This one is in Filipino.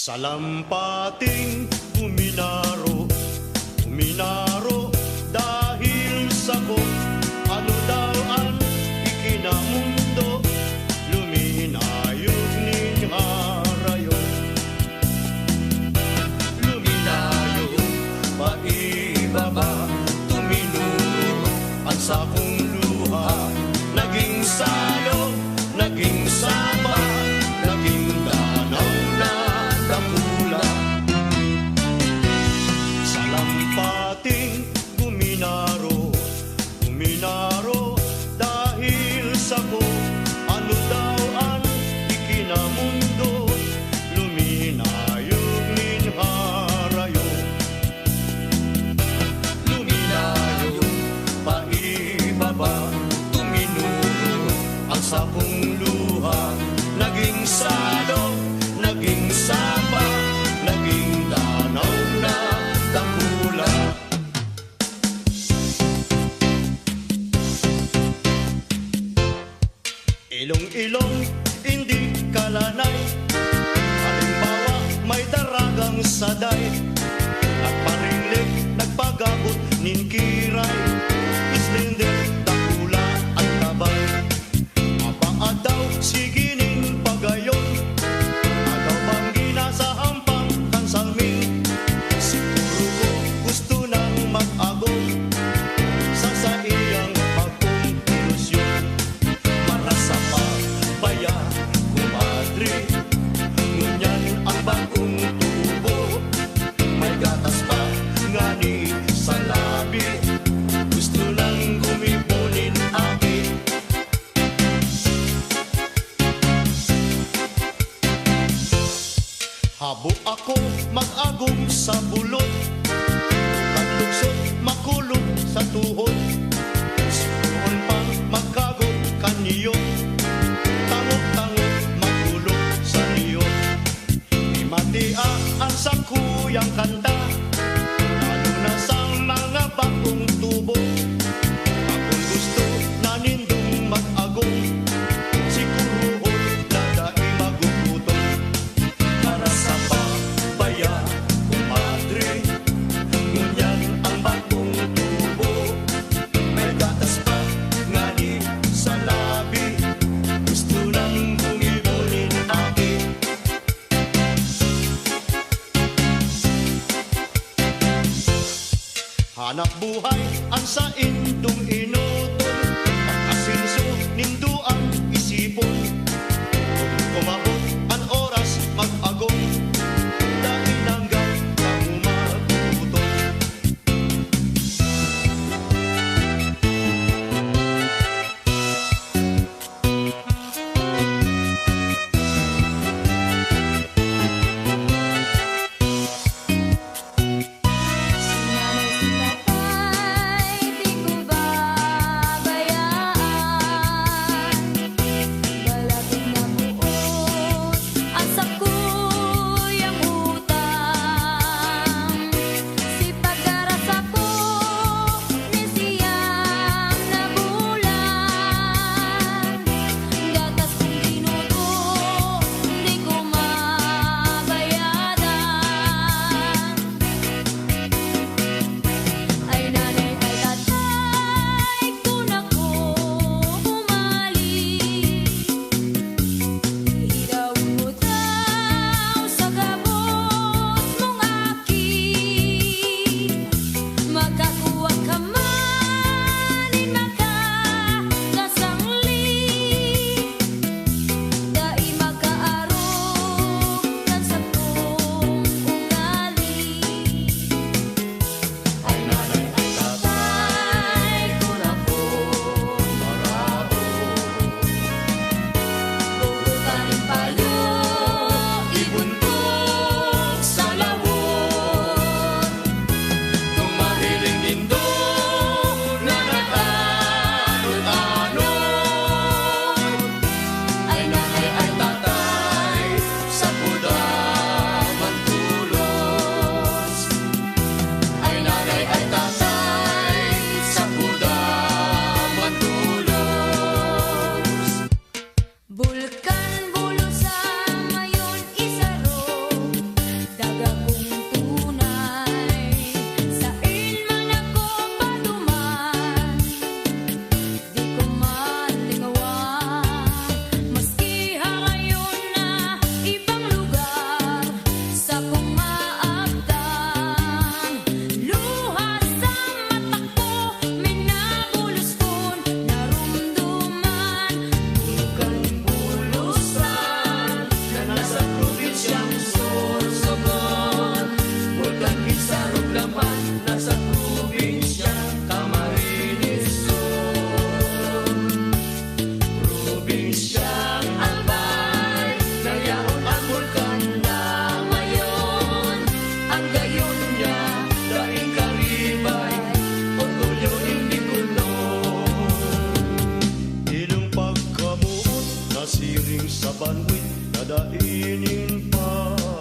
Salampating uminaro, uminaro dahil sa ko. Ano daw ang ikinamundo, luminayog ning harayo. Luminayog paibaba, tuminuro ang sakong luha. Naging salo, naging sapa, naging danaw na dakula. Salampating uminaro, uminaro dahil sa ko. Ano daw ang ikinamundo, luminayog nin harayo. Luminayog paibaba, tuminuro ang sakong luha. Naging salo, naging sapa, naging danaw na dakula. Ilong-ilong, hindi kalanay. Halimbawa, may daragang saday. Nagparilig, nagpagabot, ninkiray. Islender, dakula at tabay. Mapaadaw, sigining pagayon. Adaw bang ginasahampang kansalming. Siguro ko gusto nang mag-agong sa iyang bagong ilusyon. Para sa pabaya, kumadre, ngunyan ang bagong tubo. May gatas pa nga ni sa labi, gusto lang gumipunin aki. Habo ako mag-agong sa bulot, katlugsot makulong sa tuhod. Sipon pang magkagot kaniyon, tangot-tangot magulong sa niyon. Imatia ang sakuyang kanta, lalo na sa mga bagong tubo. Akong gusto na nindong mag-agong, siguro na dahil magugutom. Para sa pabaya, kumadre, ngunyan ang bagong tubo. May gatas pa nga ni sa labi, gusto nang gumibunin aki. Hanap buhay ang sa indong inuton, pag-asinso nindo ang isipon. Umabot ang oras mag-agong, dahil hanggang magugutom. Si nanay si tatay, di ko ba banwit, dadainin